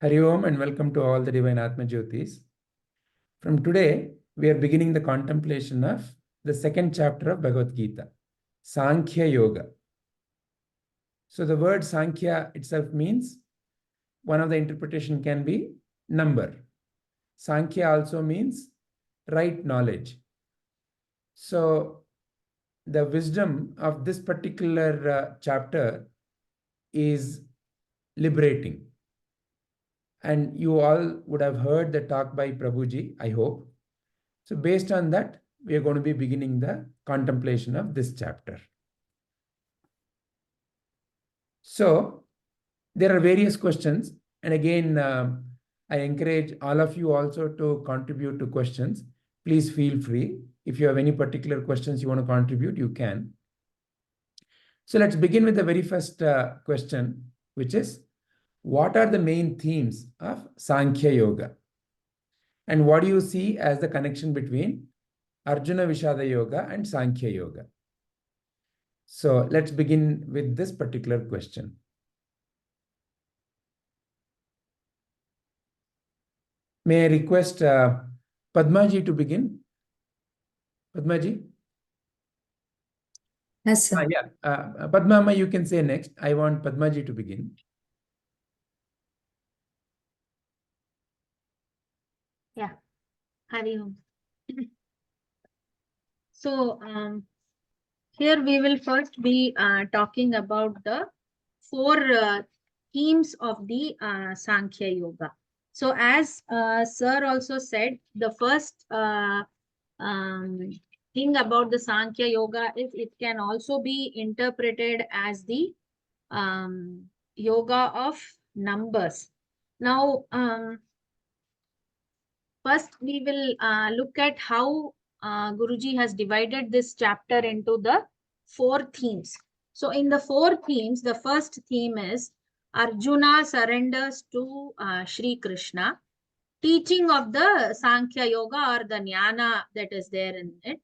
Hari Om and welcome to all the divine Atmajyotis. From today, we are beginning the contemplation of the second chapter of Bhagavadgita, Sankhya Yoga. So the word Sankhya itself means, one of the interpretation can be number. Sankhya also means right knowledge. So the wisdom of this particular chapter is liberating. And you all would have heard the talk by Prabhuji, I hope. So based on that, we are going to be beginning the contemplation of this chapter. So there are various questions. And again, I encourage all of you also to contribute to questions. Please feel free. If you have any particular questions you want to contribute, you can. So let's begin with the very first question, which is, what are the main themes of Sankhya Yoga? And what do you see as the connection between Arjuna Vishada Yoga and Sankhya Yoga? So let's begin with this particular question. May I request Padmaji to begin? Padmaji? Yes, sir. Padmama, you can say next. I want Padmaji to begin. Yeah, Hari Om. So, here we will first be talking about the four themes of the Sankhya Yoga. So, as Sir also said, the first thing about the Sankhya Yoga is it can also be interpreted as the yoga of numbers. Now, first we will look at how Guruji has divided this chapter into the four themes. So in the four themes, the first theme is Arjuna surrenders to Shri Krishna, teaching of the Sankhya Yoga or the Jnana that is there in it,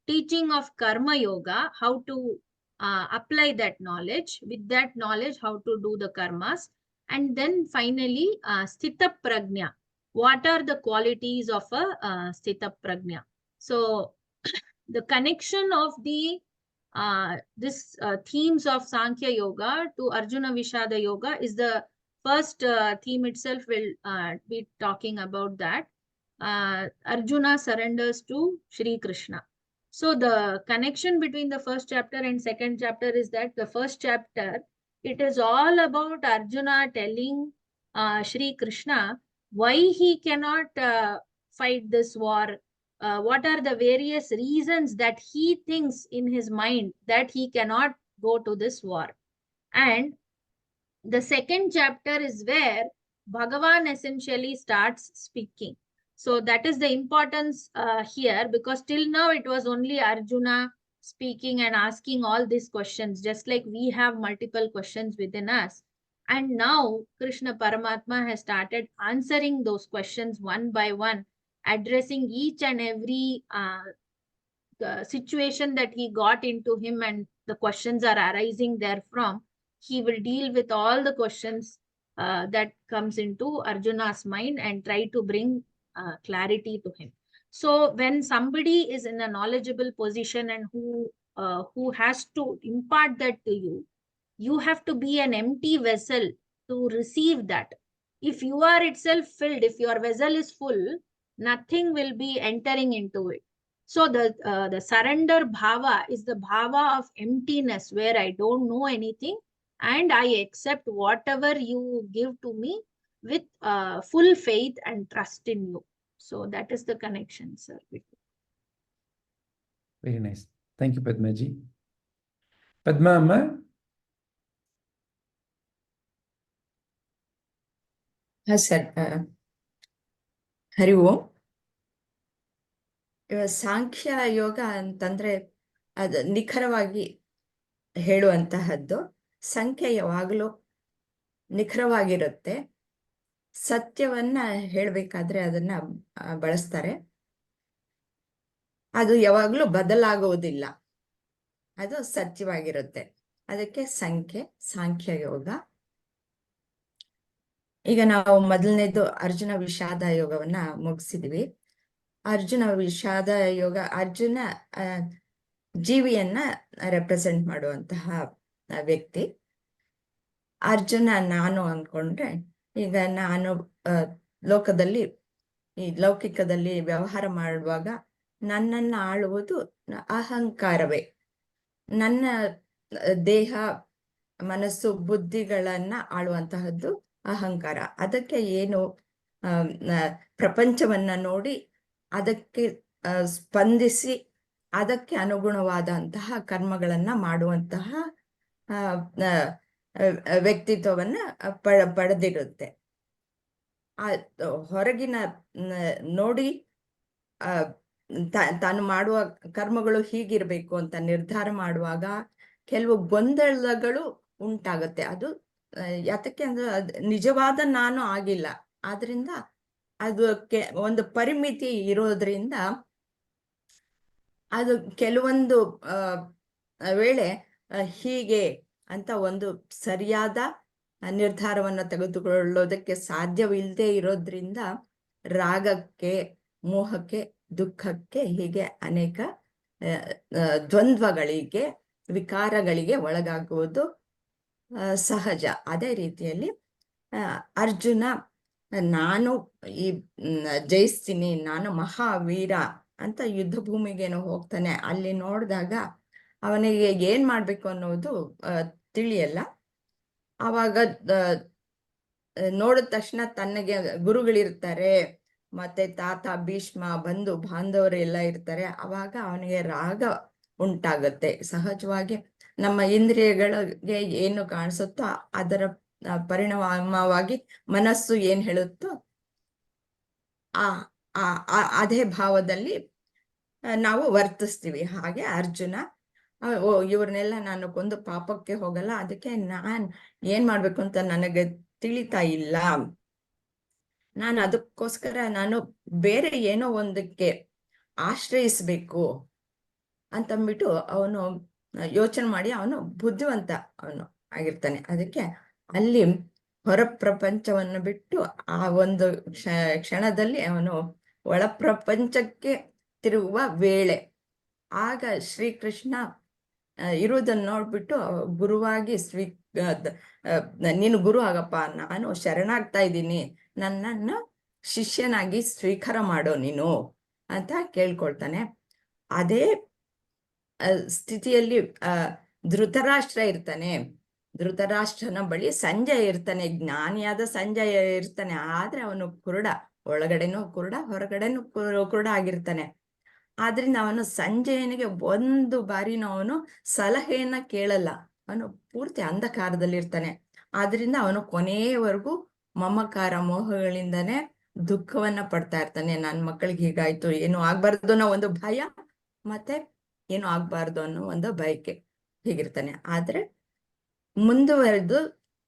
teaching of Karma Yoga, how to apply that knowledge, with that knowledge how to do the karmas, and then finally Sthita Prajna. What are the qualities of a Sthita Prajna? So the connection of the themes of Sankhya Yoga to Arjuna Vishada Yoga is the first theme itself will be talking about that. Arjuna surrenders to Shri Krishna. So the connection between the first chapter and second chapter is that the first chapter, it is all about Arjuna telling Shri Krishna why he cannot fight this war. What are the various reasons that he thinks in his mind that he cannot go to this war. And the second chapter is where Bhagavan essentially starts speaking. So that is the importance here, because till now it was only Arjuna speaking and asking all these questions, just like we have multiple questions within us. And now Krishna Paramatma has started answering those questions one by one, addressing each and every situation that he got into him and the questions are arising therefrom. He will deal with all the questions that comes into Arjuna's mind and try to bring clarity to him. So when somebody is in a knowledgeable position and who has to impart that to you, you have to be an empty vessel to receive that. If you are itself filled, if your vessel is full, nothing will be entering into it. So the surrender bhava is the bhava of emptiness, where I don't know anything and I accept whatever you give to me with full faith and trust in you. So that is the connection, sir. Very nice. Thank you, Padmaji. Padma Amma? Yes, sir. Hari Om. ಸಾಂಖ್ಯ ಯೋಗ ಅಂತಂದ್ರೆ ಅದು ನಿಖರವಾಗಿ ಹೇಳುವಂತಹದ್ದು. ಸಂಖ್ಯೆ ಯಾವಾಗಲೂ ನಿಖರವಾಗಿರುತ್ತೆ. ಸತ್ಯವನ್ನ ಹೇಳಬೇಕಾದ್ರೆ ಅದನ್ನ ಬಳಸ್ತಾರೆ. ಅದು ಯಾವಾಗಲೂ ಬದಲಾಗುವುದಿಲ್ಲ, ಅದು ಸತ್ಯವಾಗಿರುತ್ತೆ. ಅದಕ್ಕೆ ಸಾಂಖ್ಯ ಯೋಗ. ಈಗ ನಾವು ಮೊದಲನೇದು ಅರ್ಜುನ ವಿಷಾದ ಯೋಗವನ್ನ ಮುಗಿಸಿದ್ವಿ. ಅರ್ಜುನ ವಿಷಾದ ಯೋಗ ಅರ್ಜುನ ಜೀವಿಯನ್ನ ರೆಪ್ರೆಸೆಂಟ್ ಮಾಡುವಂತಹ ವ್ಯಕ್ತಿ. ಅರ್ಜುನ ನಾನು ಅನ್ಕೊಂಡ್ರೆ, ಈಗ ನಾನು ಲೋಕದಲ್ಲಿ ಈ ಲೌಕಿಕದಲ್ಲಿ ವ್ಯವಹಾರ ಮಾಡುವಾಗ ನನ್ನನ್ನು ಆಳುವುದು ಅಹಂಕಾರವೇ. ನನ್ನ ದೇಹ, ಮನಸ್ಸು, ಬುದ್ಧಿಗಳನ್ನ ಆಳುವಂತಹದ್ದು ಅಹಂಕಾರ. ಅದಕ್ಕೆ ಏನು ಪ್ರಪಂಚವನ್ನ ನೋಡಿ ಅದಕ್ಕೆ ಸ್ಪಂದಿಸಿ ಅದಕ್ಕೆ ಅನುಗುಣವಾದಂತಹ ಕರ್ಮಗಳನ್ನ ಮಾಡುವಂತಹ ವ್ಯಕ್ತಿತ್ವವನ್ನ ಪಡೆದಿರುತ್ತೆ. ಹೊರಗಿನ ನೋಡಿ ತಾನು ಮಾಡುವ ಕರ್ಮಗಳು ಹೀಗಿರ್ಬೇಕು ಅಂತ ನಿರ್ಧಾರ ಮಾಡುವಾಗ ಕೆಲವು ಗೊಂದಲಗಳು ಉಂಟಾಗುತ್ತೆ. ಅದು ಯಾತಕ್ಕೆ ಅಂದ್ರೆ ನಿಜವಾದ ನಾನು ಆಗಿಲ್ಲ. ಆದ್ರಿಂದ ಅದಕ್ಕೆ ಒಂದು ಪರಿಮಿತಿ ಇರೋದ್ರಿಂದ ಅದು ಕೆಲವೊಂದು ವೇಳೆ ಹೀಗೆ ಅಂತ ಒಂದು ಸರಿಯಾದ ನಿರ್ಧಾರವನ್ನು ತೆಗೆದುಕೊಳ್ಳೋದಕ್ಕೆ ಸಾಧ್ಯವಿಲ್ಲದೆ ಇರೋದ್ರಿಂದ ರಾಗಕ್ಕೆ, ಮೋಹಕ್ಕೆ, ದುಃಖಕ್ಕೆ, ಹೀಗೆ ಅನೇಕ ದ್ವಂದ್ವಗಳಿಗೆ, ವಿಕಾರಗಳಿಗೆ ಒಳಗಾಗುವುದು ಸಹಜ. ಅದೇ ರೀತಿಯಲ್ಲಿ ಅರ್ಜುನ ನಾನು ಈ ಜಯಿಸ್ತೀನಿ, ನಾನು ಮಹಾವೀರ ಅಂತ ಯುದ್ಧ ಭೂಮಿಗೇನೋ ಹೋಗ್ತಾನೆ. ಅಲ್ಲಿ ನೋಡಿದಾಗ ಅವನಿಗೆ ಏನ್ ಮಾಡ್ಬೇಕು ಅನ್ನೋದು ತಿಳಿಯಲ್ಲ. ಆವಾಗ ನೋಡಿದ ತಕ್ಷಣ ತನಗೆ ಗುರುಗಳಿರ್ತಾರೆ, ಮತ್ತೆ ತಾತ, ಭೀಷ್ಮ, ಬಂಧು ಬಾಂಧವರು ಎಲ್ಲ ಇರ್ತಾರೆ. ಅವಾಗ ಅವನಿಗೆ ರಾಗ ಉಂಟಾಗತ್ತೆ. ಸಹಜವಾಗಿ ನಮ್ಮ ಇಂದ್ರಿಯಗಳಿಗೆ ಏನು ಕಾಣಿಸುತ್ತೋ ಅದರ ಪರಿಣಾಮವಾಗಿ ಮನಸ್ಸು ಏನ್ ಹೇಳುತ್ತೋ ಅದೇ ಭಾವದಲ್ಲಿ ನಾವು ವರ್ತಿಸ್ತೀವಿ. ಹಾಗೆ ಅರ್ಜುನ ಇವ್ರನ್ನೆಲ್ಲ ನಾನು ಕೊಂದು ಪಾಪಕ್ಕೆ ಹೋಗಲ್ಲ, ಅದಕ್ಕೆ ನಾನ್ ಏನ್ ಮಾಡ್ಬೇಕು ಅಂತ ನನಗೆ ತಿಳಿತಾ ಇಲ್ಲ, ನಾನು ಅದಕ್ಕೋಸ್ಕರ ನಾನು ಬೇರೆ ಏನೋ ಒಂದಕ್ಕೆ ಆಶ್ರಯಿಸ್ಬೇಕು ಅಂತಂದ್ಬಿಟ್ಟು ಅವನು ಯೋಚನೆ ಮಾಡಿ ಅವನು ಬುದ್ಧಿವಂತ ಅವನು ಆಗಿರ್ತಾನೆ. ಅದಕ್ಕೆ ಅಲ್ಲಿ ಹೊರ ಪ್ರಪಂಚವನ್ನು ಬಿಟ್ಟು ಆ ಒಂದು ಕ್ಷಣದಲ್ಲಿ ಅವನು ಒಳ ಪ್ರಪಂಚಕ್ಕೆ ತಿರುಗುವ ವೇಳೆ. ಆಗ ಶ್ರೀಕೃಷ್ಣ ಇರುವುದನ್ನು ನೋಡ್ಬಿಟ್ಟು ಗುರುವಾಗಿ ನೀನು ಗುರು ಆಗಪ್ಪ, ನಾನು ಶರಣಾಗ್ತಾ ಇದ್ದೀನಿ, ನನ್ನನ್ನು ಶಿಷ್ಯನಾಗಿ ಸ್ವೀಕಾರ ಮಾಡೋ ನೀನು ಅಂತ ಕೇಳ್ಕೊಳ್ತಾನೆ. ಅದೇ ಸ್ಥಿತಿಯಲ್ಲಿ ಧೃತರಾಷ್ಟ್ರ ಇರ್ತಾನೆ. ಧೃತರಾಷ್ಟ್ರನ ಬಳಿ ಸಂಜಯ ಇರ್ತಾನೆ, ಜ್ಞಾನಿಯಾದ ಸಂಜಯ ಇರ್ತಾನೆ. ಆದ್ರೆ ಅವನು ಕುರುಡ, ಒಳಗಡೆನೂ ಕುರುಡ, ಹೊರಗಡೆನೂ ಕುರುಡ ಆಗಿರ್ತಾನೆ. ಆದ್ರಿಂದ ಅವನು ಸಂಜಯನಿಗೆ ಒಂದು ಬಾರಿನೂ ಅವನು ಸಲಹೆಯನ್ನ ಕೇಳಲ್ಲ. ಅವನು ಪೂರ್ತಿ ಅಂಧಕಾರದಲ್ಲಿರ್ತಾನೆ. ಆದ್ರಿಂದ ಅವನು ಕೊನೆಯವರೆಗೂ ಮಮಕಾರ ಮೋಹಗಳಿಂದನೇ ದುಃಖವನ್ನ ಪಡ್ತಾ ಇರ್ತಾನೆ. ನನ್ನ ಮಕ್ಕಳಿಗೆ ಹೀಗಾಯ್ತು, ಏನು ಆಗ್ಬಾರ್ದು ಅನ್ನೋ ಒಂದು ಭಯ, ಮತ್ತೆ ಏನು ಆಗ್ಬಾರ್ದು ಅನ್ನೋ ಒಂದು ಬಯಕೆ, ಹೀಗಿರ್ತಾನೆ. ಆದ್ರೆ ಮುಂದುವರೆದು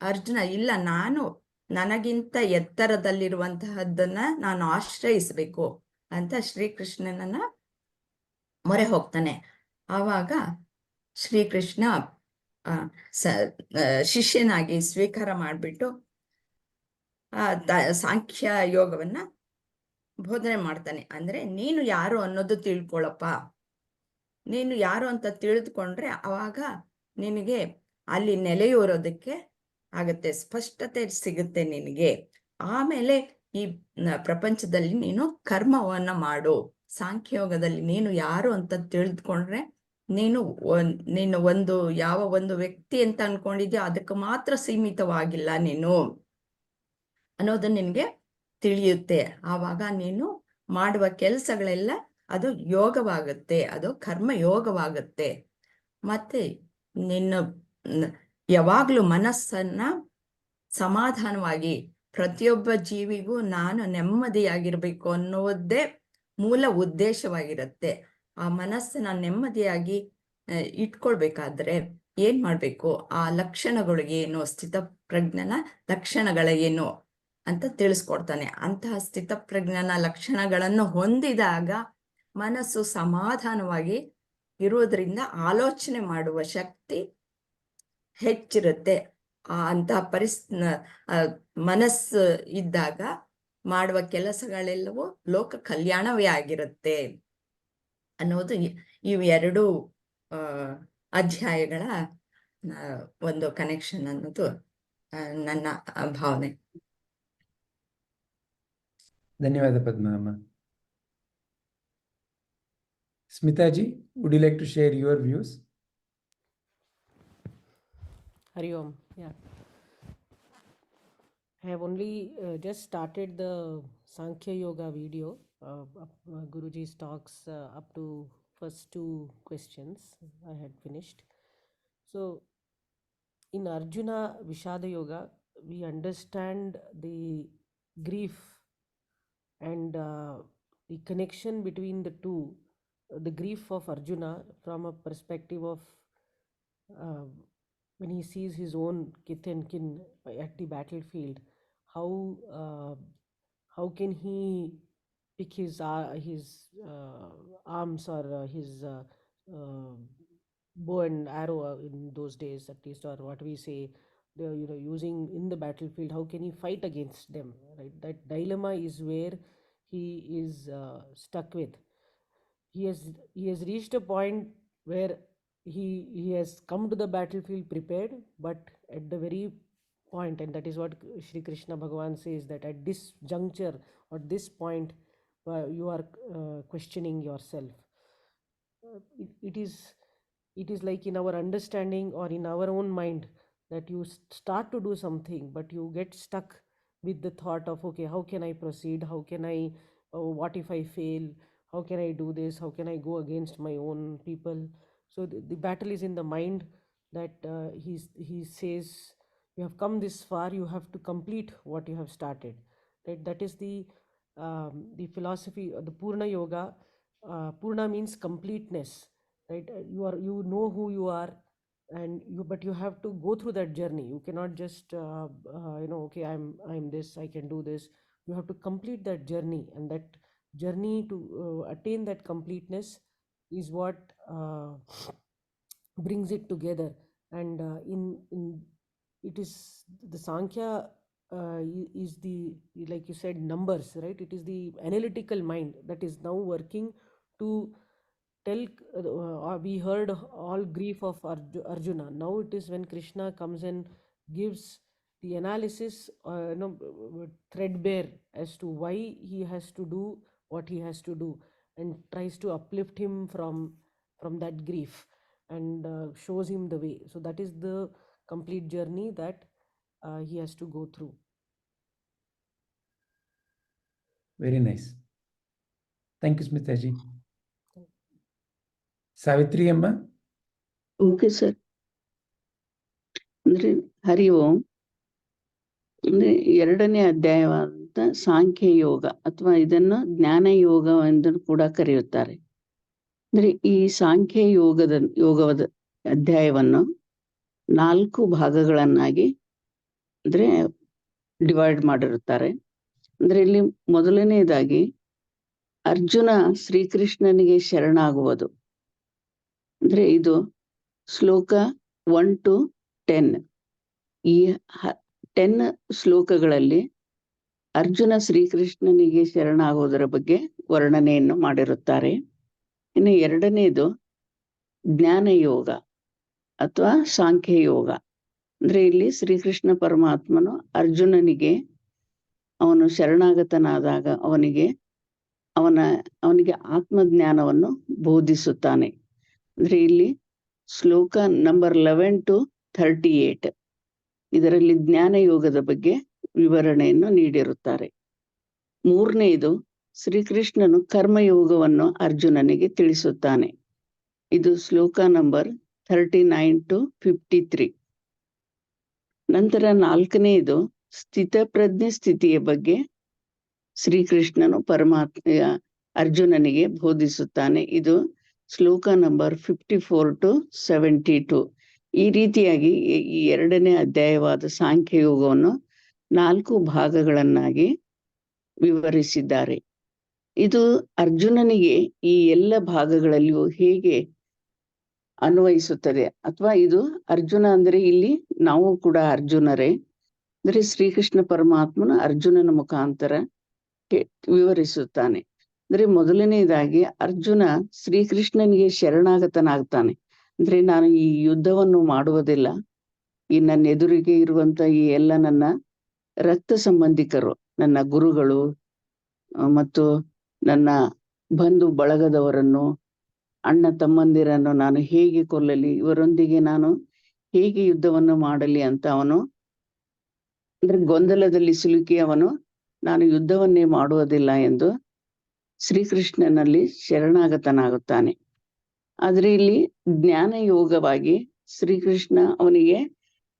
ಅರ್ಜುನ ಇಲ್ಲ, ನಾನು ನನಗಿಂತ ಎತ್ತರದಲ್ಲಿರುವಂತಹದ್ದನ್ನ ನಾನು ಆಶ್ರಯಿಸ್ಬೇಕು ಅಂತ ಶ್ರೀಕೃಷ್ಣನನ್ನ ಮೊರೆ ಹೋಗ್ತಾನೆ. ಆವಾಗ ಶ್ರೀಕೃಷ್ಣ ಶಿಷ್ಯನಾಗಿ ಸ್ವೀಕಾರ ಮಾಡ್ಬಿಟ್ಟು ಸಾಂಖ್ಯ ಯೋಗವನ್ನ ಬೋಧನೆ ಮಾಡ್ತಾನೆ. ಅಂದ್ರೆ ನೀನು ಯಾರು ಅನ್ನೋದು ತಿಳ್ಕೊಳಪ್ಪ. ನೀನು ಯಾರು ಅಂತ ತಿಳಿದುಕೊಂಡ್ರೆ ಅವಾಗ ನಿನಗೆ ಅಲ್ಲಿ ನೆಲೆಯೂರೋದಕ್ಕೆ ಆಗತ್ತೆ, ಸ್ಪಷ್ಟತೆ ಸಿಗುತ್ತೆ ನಿನಗೆ. ಆಮೇಲೆ ಈ ಪ್ರಪಂಚದಲ್ಲಿ ನೀನು ಕರ್ಮವನ್ನ ಮಾಡು. ಸಾಂಖ್ಯಯೋಗದಲ್ಲಿ ನೀನು ಯಾರು ಅಂತ ತಿಳಿದುಕೊಂಡ್ರೆ ನೀನು ಒಂದು ಯಾವ ಒಂದು ವ್ಯಕ್ತಿ ಅಂತ ಅನ್ಕೊಂಡಿದ್ಯೋ ಅದಕ್ಕೆ ಮಾತ್ರ ಸೀಮಿತವಾಗಿಲ್ಲ ನೀನು ಅನ್ನೋದು ನಿನ್ಗೆ ತಿಳಿಯುತ್ತೆ. ಆವಾಗ ನೀನು ಮಾಡುವ ಕೆಲಸಗಳೆಲ್ಲ ಅದು ಯೋಗವಾಗುತ್ತೆ, ಅದು ಕರ್ಮ ಯೋಗವಾಗುತ್ತೆ. ಮತ್ತೆ ನಿನ್ನ ಯಾವಾಗ್ಲೂ ಮನಸ್ಸನ್ನ ಸಮಾಧಾನವಾಗಿ, ಪ್ರತಿಯೊಬ್ಬ ಜೀವಿಗೂ ನಾನು ನೆಮ್ಮದಿಯಾಗಿರ್ಬೇಕು ಅನ್ನೋದೇ ಮೂಲ ಉದ್ದೇಶವಾಗಿರುತ್ತೆ. ಆ ಮನಸ್ಸನ್ನ ನೆಮ್ಮದಿಯಾಗಿ ಇಟ್ಕೊಳ್ಬೇಕಾದ್ರೆ ಏನ್ ಮಾಡ್ಬೇಕು, ಆ ಲಕ್ಷಣಗಳು ಏನು, ಸ್ಥಿತಪ್ರಜ್ಞನ ಲಕ್ಷಣಗಳೇನು ಅಂತ ತಿಳಿಸ್ಕೊಡ್ತಾನೆ. ಅಂತಹ ಸ್ಥಿತಪ್ರಜ್ಞನ ಲಕ್ಷಣಗಳನ್ನು ಹೊಂದಿದಾಗ ಮನಸ್ಸು ಸಮಾಧಾನವಾಗಿ ಇರುವುದರಿಂದ ಆಲೋಚನೆ ಮಾಡುವ ಶಕ್ತಿ ಹೆಚ್ಚಿರುತ್ತೆ. ಅಂತಹ ಮನಸ್ಸು ಇದ್ದಾಗ ಮಾಡುವ ಕೆಲಸಗಳೆಲ್ಲವೂ ಲೋಕ ಕಲ್ಯಾಣವೇ ಆಗಿರುತ್ತೆ ಅನ್ನೋದು ಇವು ಎರಡು ಅಧ್ಯಾಯಗಳ ಒಂದು ಕನೆಕ್ಷನ್ ಅನ್ನೋದು ನನ್ನ ಭಾವನೆ. ಧನ್ಯವಾದ Padmamma. Smitaji, would you like to share your views? Hari Om. Yeah. I have only just started the Sankhya Yoga video. Guruji's talks up to first 2 questions I had finished. So in Arjuna Vishada Yoga, we understand the grief and the connection between the two, the grief of Arjuna from a perspective of when he sees his own kith and kin at the battlefield, how can he pick his arms or his bow and arrow in those days, at least, or what we say, using in the battlefield, how can he fight against them, right? That dilemma is where he is stuck with. He has reached a point where he has come to the battlefield prepared, but at the very point, and that is what Shri Krishna Bhagavan says, that at this juncture or this point you are questioning yourself. It is like in our understanding or in our own mind that you start to do something, but you get stuck with the thought of, okay, how can I proceed? How can I, what if I fail? How can I do this? How can I go against my own people? So the battle is in the mind, that he says, you have come this far, you have to complete what you have started. Right? That is the philosophy of the Purna Yoga. Purna means completeness. Right? You know who you are, but you have to go through that journey. You cannot just okay, I'm this, I can do this. You have to complete that journey, and that journey to attain that completeness is what brings it together. And in it is the Sankhya is the, like you said, numbers, right? It is the analytical mind that is now working to tell. We heard all grief of Arjuna. Now it is when Krishna comes and gives the analysis, threadbare, as to why he has to do what he has to do, and tries to uplift him from that grief, and shows him the way. So that is the complete journey that he has to go through. Very nice. Thank you, Smitaji. Savitri Amma? Okay sir. ಅಂದ್ರೆ ಹರಿ ಓಂ. ಅಂದ್ರೆ 2ನೇ ಅಧ್ಯಾಯವಾದಂತ ಸಾಂಖ್ಯ ಯೋಗ, ಅಥವಾ ಇದನ್ನು ಜ್ಞಾನ ಯೋಗ ಎಂದು ಕೂಡ ಕರೆಯುತ್ತಾರೆ. ಅಂದ್ರೆ ಈ ಸಾಂಖ್ಯ ಯೋಗದ ಅಧ್ಯಾಯವನ್ನು 4 ಭಾಗಗಳನ್ನಾಗಿ ಅಂದ್ರೆ ಡಿವೈಡ್ ಮಾಡಿರುತ್ತಾರೆ. ಅಂದ್ರೆ ಇಲ್ಲಿ ಮೊದಲನೇದಾಗಿ ಅರ್ಜುನ ಶ್ರೀಕೃಷ್ಣನಿಗೆ ಶರಣಾಗುವುದು. ಅಂದ್ರೆ ಇದು ಶ್ಲೋಕ 1 to 10. ಈ 10 ಶ್ಲೋಕಗಳಲ್ಲಿ ಅರ್ಜುನ ಶ್ರೀಕೃಷ್ಣನಿಗೆ ಶರಣಾಗುವುದರ ಬಗ್ಗೆ ವರ್ಣನೆಯನ್ನು ಮಾಡಿರುತ್ತಾರೆ. ಇನ್ನು 2ನೇದು ಜ್ಞಾನ ಯೋಗ ಅಥವಾ ಸಾಂಖ್ಯ ಯೋಗ. ಅಂದ್ರೆ ಇಲ್ಲಿ ಶ್ರೀಕೃಷ್ಣ ಪರಮಾತ್ಮನು ಅರ್ಜುನನಿಗೆ ಅವನು ಶರಣಾಗತನಾದಾಗ ಅವನಿಗೆ ಆತ್ಮಜ್ಞಾನವನ್ನು ಬೋಧಿಸುತ್ತಾನೆ. ಅಂದ್ರೆ ಇಲ್ಲಿ ಶ್ಲೋಕ ನಂಬರ್ 11 to 38 ಇದರಲ್ಲಿ ಜ್ಞಾನ ಯೋಗದ ಬಗ್ಗೆ ವಿವರಣೆಯನ್ನು ನೀಡಿರುತ್ತಾರೆ. 3ನೇದು ಶ್ರೀಕೃಷ್ಣನು ಕರ್ಮಯೋಗವನ್ನು ಅರ್ಜುನನಿಗೆ ತಿಳಿಸುತ್ತಾನೆ. ಇದು ಶ್ಲೋಕ ನಂಬರ್ 39 to 53. ನಂತರ 4ನೇದು ಸ್ಥಿತಪ್ರಜ್ಞೆ ಸ್ಥಿತಿಯ ಬಗ್ಗೆ ಶ್ರೀಕೃಷ್ಣನು ಅರ್ಜುನನಿಗೆ ಬೋಧಿಸುತ್ತಾನೆ. ಇದು ಶ್ಲೋಕ ನಂಬರ್ 54 to 72. ಈ ರೀತಿಯಾಗಿ ಈ 2ನೇ ಅಧ್ಯಾಯವಾದ ಸಾಂಖ್ಯ ಯೋಗವನ್ನು 4 ಭಾಗಗಳನ್ನಾಗಿ ವಿವರಿಸಿದ್ದಾರೆ. ಇದು ಅರ್ಜುನನಿಗೆ ಈ ಎಲ್ಲ ಭಾಗಗಳಲ್ಲಿಯೂ ಹೇಗೆ ಅನ್ವಯಿಸುತ್ತದೆ. ಅಥವಾ ಇದು ಅರ್ಜುನ ಅಂದ್ರೆ ಇಲ್ಲಿ ನಾವು ಕೂಡ ಅರ್ಜುನರೇ. ಅಂದ್ರೆ ಶ್ರೀಕೃಷ್ಣ ಪರಮಾತ್ಮನ ಅರ್ಜುನನ ಮುಖಾಂತರ ವಿವರಿಸುತ್ತಾನೆ. ಅಂದ್ರೆ ಮೊದಲನೇದಾಗಿ ಅರ್ಜುನ ಶ್ರೀಕೃಷ್ಣನಿಗೆ ಶರಣಾಗತನಾಗ್ತಾನೆ. ಅಂದ್ರೆ ನಾನು ಈ ಯುದ್ಧವನ್ನು ಮಾಡುವುದಿಲ್ಲ, ಈ ನನ್ನ ಎದುರಿಗೆ ಇರುವಂತ ಈ ಎಲ್ಲ ನನ್ನ ರಕ್ತ ಸಂಬಂಧಿಕರು, ನನ್ನ ಗುರುಗಳು ಮತ್ತು ನನ್ನ ಬಂಧು ಬಳಗದವರನ್ನು, ಅಣ್ಣ ತಮ್ಮಂದಿರನ್ನು ನಾನು ಹೇಗೆ ಕೊಲ್ಲಲಿ, ಇವರೊಂದಿಗೆ ನಾನು ಹೇಗೆ ಯುದ್ಧವನ್ನು ಮಾಡಲಿ ಅಂತ ಅವನು ಅಂದ್ರೆ ಗೊಂದಲದಲ್ಲಿ ಸಿಲುಕಿ ಅವನು ನಾನು ಯುದ್ಧವನ್ನೇ ಮಾಡುವುದಿಲ್ಲ ಎಂದು ಶ್ರೀಕೃಷ್ಣನಲ್ಲಿ ಶರಣಾಗತನಾಗುತ್ತಾನೆ. ಆದ್ರೆ ಇಲ್ಲಿ ಜ್ಞಾನ ಯೋಗವಾಗಿ ಶ್ರೀಕೃಷ್ಣ ಅವನಿಗೆ